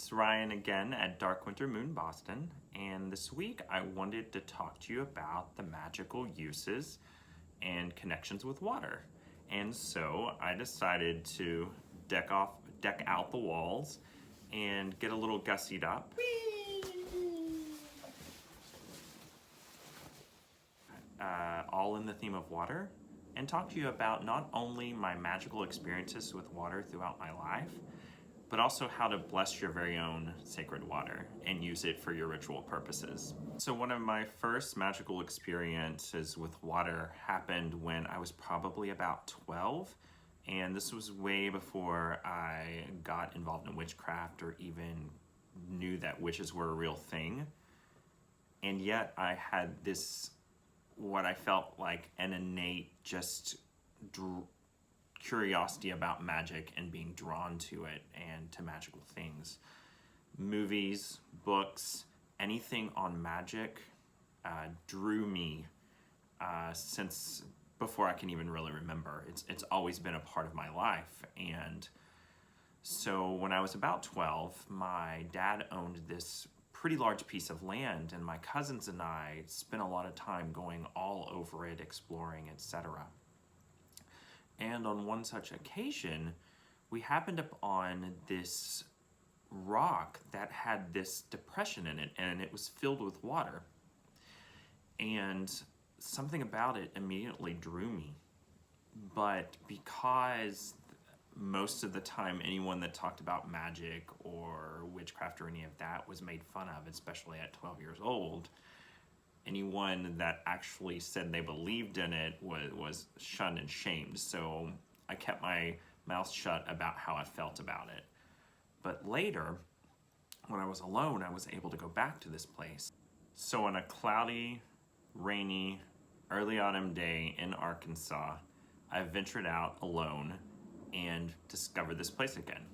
It's Ryan again at Dark Winter Moon Boston, and this week I wanted to talk to you about the magical uses and connections with water. And so I decided to deck out the walls and get a little gussied up. All in the theme of water, and talk to you about not only my magical experiences with water throughout my life, but also how to bless your very own sacred water and use it for your ritual purposes. So one of my first magical experiences with water happened when I was probably about 12, and this was way before I got involved in witchcraft or even knew that witches were a real thing. And yet I had this, what I felt like an innate curiosity about magic and being drawn to it and to magical things. Movies, books, anything on magic drew me since before I can even really remember. It's always been a part of my life. And so when I was about 12, my dad owned this pretty large piece of land, and my cousins and I spent a lot of time going all over it, exploring, etc. And on one such occasion, we happened upon this rock that had this depression in it, and it was filled with water. And something about it immediately drew me. But because most of the time anyone that talked about magic or witchcraft or any of that was made fun of, especially at 12 years old, anyone that actually said they believed in it was shunned and shamed. So I kept my mouth shut about how I felt about it. But later, when I was alone, I was able to go back to this place. So on a cloudy, rainy, early autumn day in Arkansas, I ventured out alone and discovered this place again.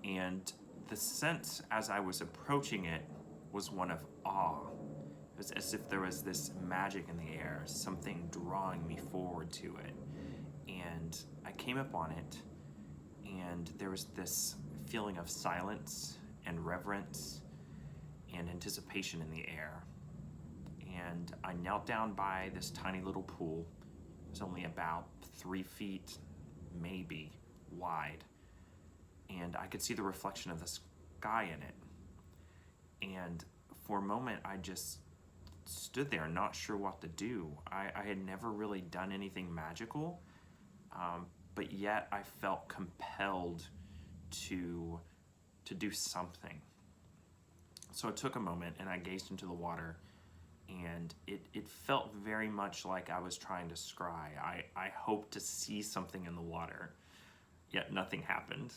And the sense as I was approaching it was one of awe. It was as if there was this magic in the air, something drawing me forward to it. And I came upon it, and there was this feeling of silence and reverence and anticipation in the air. And I knelt down by this tiny little pool. It was only about 3 feet, maybe, wide. And I could see the reflection of the sky in it. And for a moment, I just stood there not sure what to do. I had never really done anything magical, but yet I felt compelled to do something. So I took a moment and I gazed into the water, and it felt very much like I was trying to scry. I hoped to see something in the water, yet nothing happened.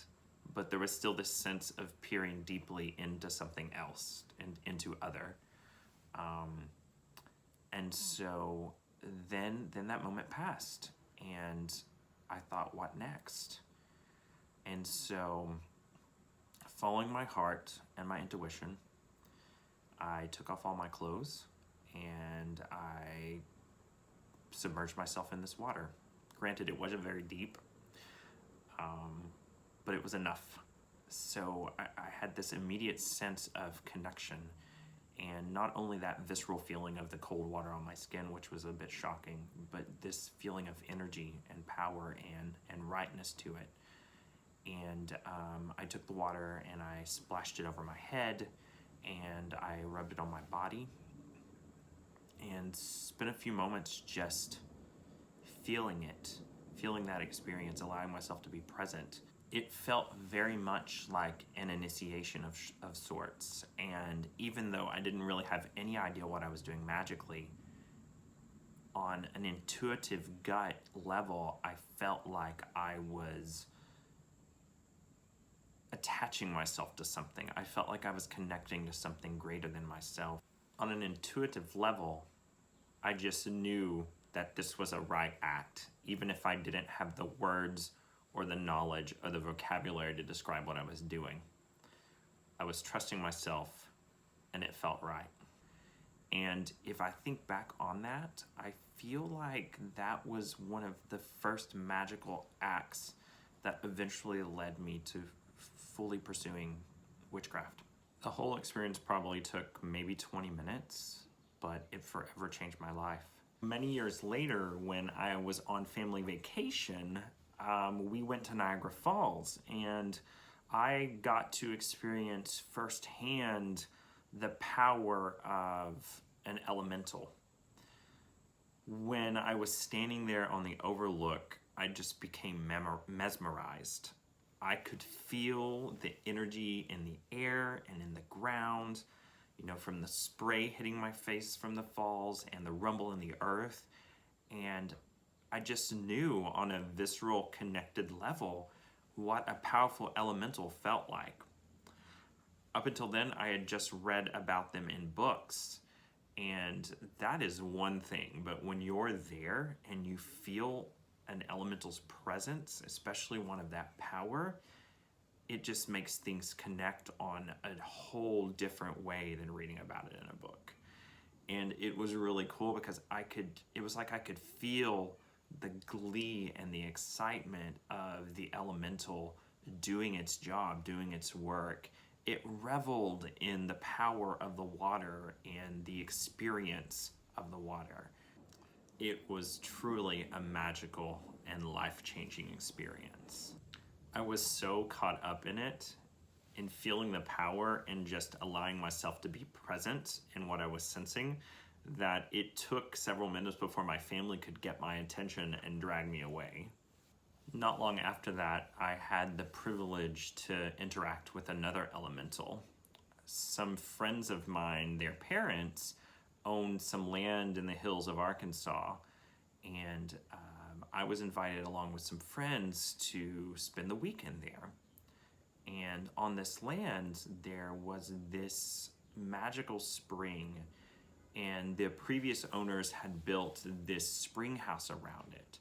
But there was still this sense of peering deeply into something else and into other. And so then that moment passed, and I thought, what next? And so, following my heart and my intuition, I took off all my clothes and I submerged myself in this water. Granted, it wasn't very deep, but it was enough. So I had this immediate sense of connection, and not only that visceral feeling of the cold water on my skin, which was a bit shocking, but this feeling of energy and power and rightness to it. And I took the water and I splashed it over my head, and I rubbed it on my body, and spent a few moments just feeling it, feeling that experience, allowing myself to be present. It felt very much like an initiation of sorts, and even though I didn't really have any idea what I was doing magically, on an intuitive gut level, I felt like I was attaching myself to something. I felt like I was connecting to something greater than myself. On an intuitive level, I just knew that this was a right act, even if I didn't have the words or the knowledge or the vocabulary to describe what I was doing. I was trusting myself, and it felt right. And if I think back on that, I feel like that was one of the first magical acts that eventually led me to fully pursuing witchcraft. The whole experience probably took maybe 20 minutes, but it forever changed my life. Many years later, when I was on family vacation, we went to Niagara Falls, and I got to experience firsthand the power of an elemental. When I was standing there on the overlook, I just became mesmerized. I could feel the energy in the air and in the ground, you know, from the spray hitting my face from the falls and the rumble in the earth. And I just knew on a visceral, connected level what a powerful elemental felt like. Up until then, I had just read about them in books, and that is one thing. But when you're there and you feel an elemental's presence, especially one of that power, it just makes things connect on a whole different way than reading about it in a book. And it was really cool because it was like I could feel the glee and the excitement of the elemental doing its job, doing its work. It reveled in the power of the water and the experience of the water. It was truly a magical and life-changing experience. I was so caught up in it, in feeling the power and just allowing myself to be present in what I was sensing, that it took several minutes before my family could get my attention and drag me away. Not long after that, I had the privilege to interact with another elemental. Some friends of mine, their parents, owned some land in the hills of Arkansas, and I was invited along with some friends to spend the weekend there. And on this land, there was this magical spring, and the previous owners had built this spring house around it.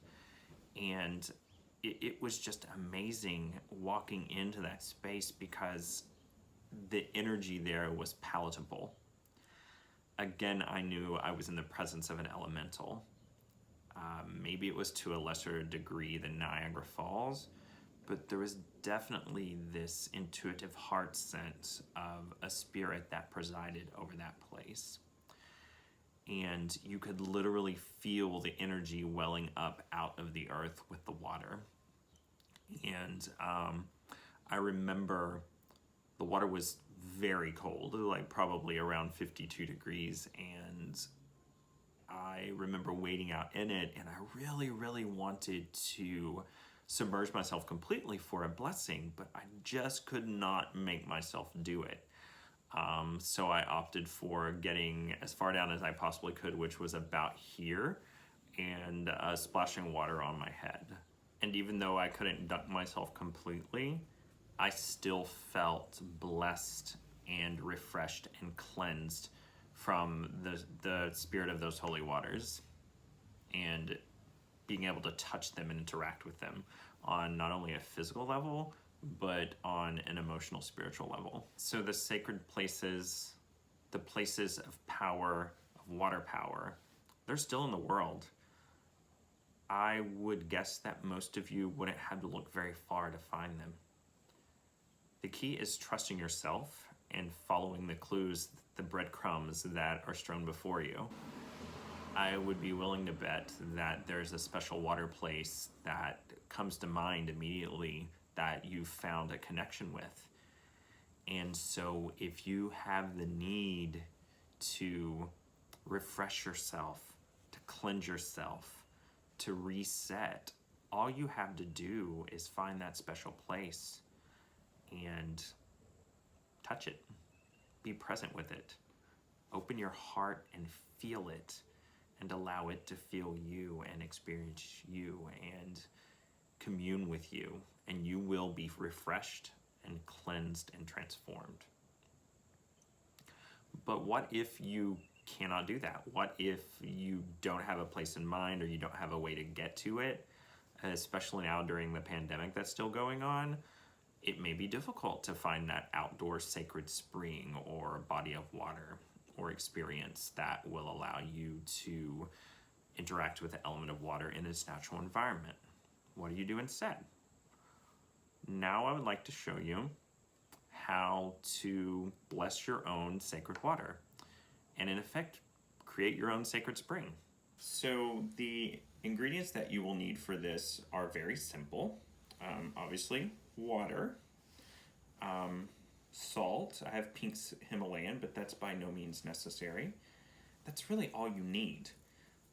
And it was just amazing walking into that space because the energy there was palatable. Again, I knew I was in the presence of an elemental. Maybe it was to a lesser degree than Niagara Falls, but there was definitely this intuitive heart sense of a spirit that presided over that place. And you could literally feel the energy welling up out of the earth with the water. And I remember the water was very cold, like probably around 52 degrees, and I remember wading out in it, and I really, really wanted to submerge myself completely for a blessing, but I just could not make myself do it. So I opted for getting as far down as I possibly could, which was about here, and splashing water on my head. And even though I couldn't dunk myself completely, I still felt blessed and refreshed and cleansed from the spirit of those holy waters, and being able to touch them and interact with them on not only a physical level, but on an emotional, spiritual level. So the sacred places, the places of power, of water power, they're still in the world. I would guess that most of you wouldn't have to look very far to find them. The key is trusting yourself and following the clues, the breadcrumbs that are strewn before you. I would be willing to bet that there's a special water place that comes to mind immediately that you've found a connection with. And so if you have the need to refresh yourself, to cleanse yourself, to reset, all you have to do is find that special place and touch it. Be present with it. Open your heart and feel it, and allow it to feel you and experience you and commune with you, and you will be refreshed and cleansed and transformed. But what if you cannot do that? What if you don't have a place in mind, or you don't have a way to get to it? Especially now during the pandemic that's still going on, it may be difficult to find that outdoor sacred spring or body of water or experience that will allow you to interact with the element of water in its natural environment. What do you do instead? Now I would like to show you how to bless your own sacred water and in effect create your own sacred spring. So the ingredients that you will need for this are very simple. Obviously, water, salt. I have pink Himalayan, but that's by no means necessary. That's really all you need.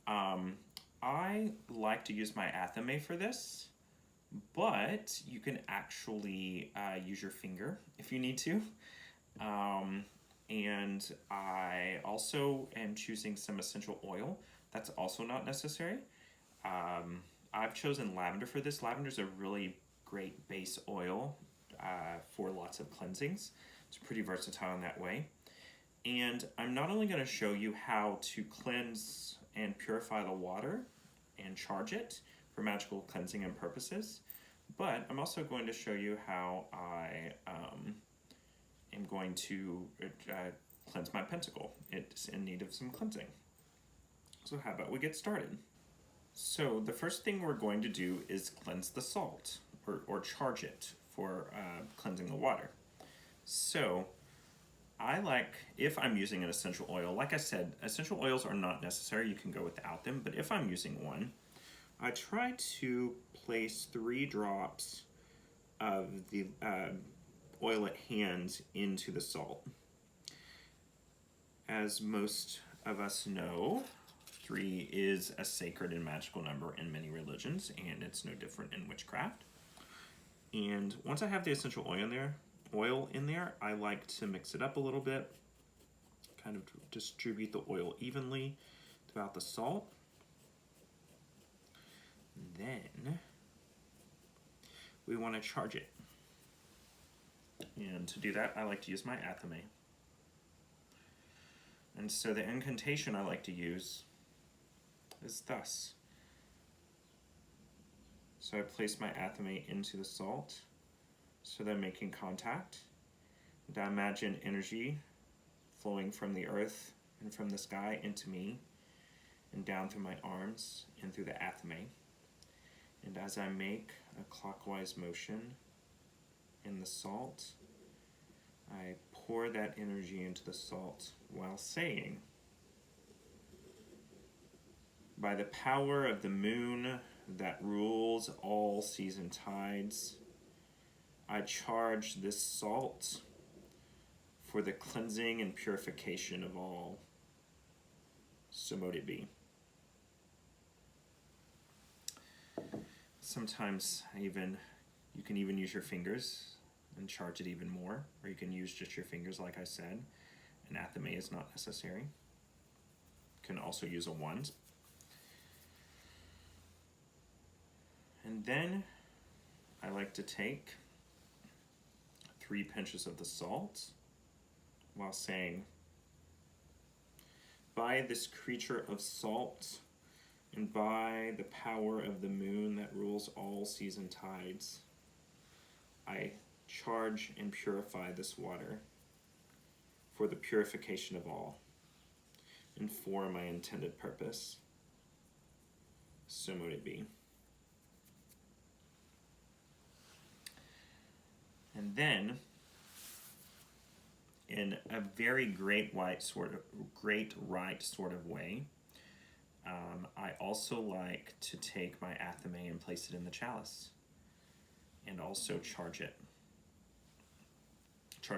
I like to use my athame for this, but you can actually use your finger if you need to. And I also am choosing some essential oil. That's also not necessary. I've chosen lavender for this. Lavender is a really great base oil for lots of cleansings. It's pretty versatile in that way. And I'm not only going to show you how to cleanse and purify the water and charge it for magical cleansing and purposes, but I'm also going to show you how I am going to cleanse my pentacle. It's in need of some cleansing. So how about we get started? So the first thing we're going to do is cleanse the salt, or charge it for cleansing the water. So I like, if I'm using an essential oil, like I said, essential oils are not necessary, you can go without them, but if I'm using one, I try to place 3 drops of the oil at hand into the salt. As most of us know, 3 is a sacred and magical number in many religions, and it's no different in witchcraft. And once I have the essential oil in there, I like to mix it up a little bit, kind of distribute the oil evenly throughout the salt. Then we want to charge it. And to do that, I like to use my athame. And so the incantation I like to use is thus. So I place my athame into the salt so that I'm making contact. And I imagine energy flowing from the earth and from the sky into me and down through my arms and through the athame. And as I make a clockwise motion in the salt, I pour that energy into the salt while saying, by the power of the moon that rules all season tides, I charge this salt for the cleansing and purification of all. So mote it be. Sometimes you can even use your fingers and charge it even more, or you can use just your fingers like I said. An athame is not necessary. You can also use a wand. And then I like to take 3 pinches of the salt while saying, by this creature of salt and by the power of the moon that rules all season tides, I charge and purify this water for the purification of all and for my intended purpose. So mote it be. And then, in a very great rite sort of way, I also like to take my athame and place it in the chalice, and also charge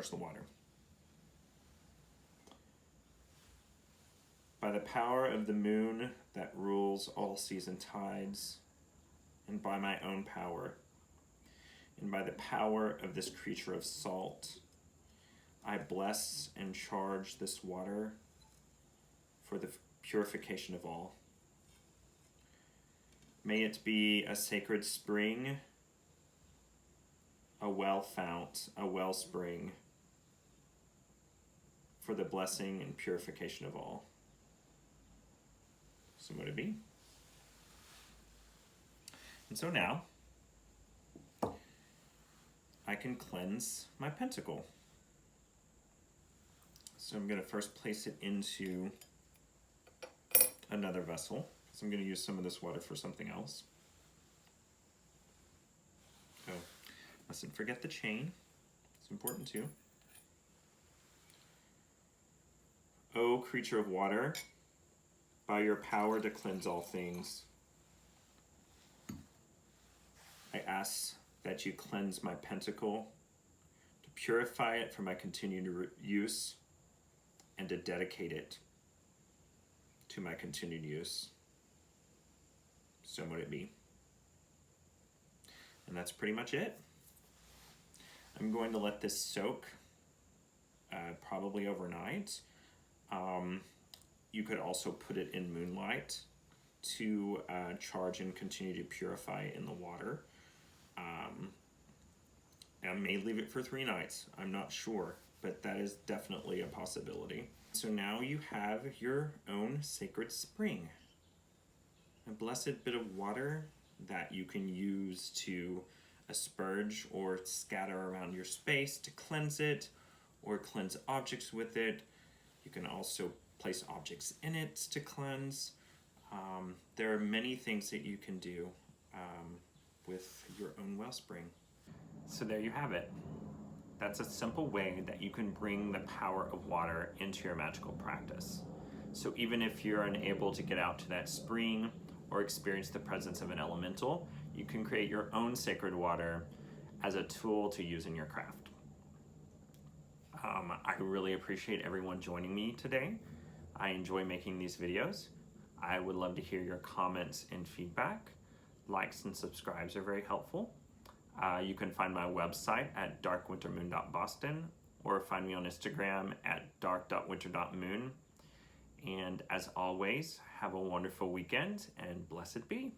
the water. By the power of the moon that rules all season tides, and by my own power, and by the power of this creature of salt, I bless and charge this water for the purification of all. May it be a sacred spring, a well fount, a wellspring, for the blessing and purification of all. So mote it be. And so now, I can cleanse my pentacle. So I'm going to first place it into another vessel. So I'm going to use some of this water for something else. Oh, mustn't forget the chain. So It's important too. O creature of water, by your power to cleanse all things, I ask that you cleanse my pentacle, to purify it for my continued use, and to dedicate it to my continued use. So would it be. And that's pretty much it. I'm going to let this soak probably overnight. You could also put it in moonlight to charge and continue to purify it in the water. I may leave it for 3 nights. I'm not sure, but that is definitely a possibility. So now you have your own sacred spring. A blessed bit of water that you can use to asperge or scatter around your space to cleanse it, or cleanse objects with it. You can also place objects in it to cleanse. There are many things that you can do with your own wellspring. So there you have it. That's a simple way that you can bring the power of water into your magical practice. So even if you're unable to get out to that spring or experience the presence of an elemental, you can create your own sacred water as a tool to use in your craft. I really appreciate everyone joining me today. I enjoy making these videos. I would love to hear your comments and feedback. Likes and subscribes are very helpful. You can find my website at darkwintermoon.boston, or find me on Instagram at dark.winter.moon. And as always, have a wonderful weekend and blessed be.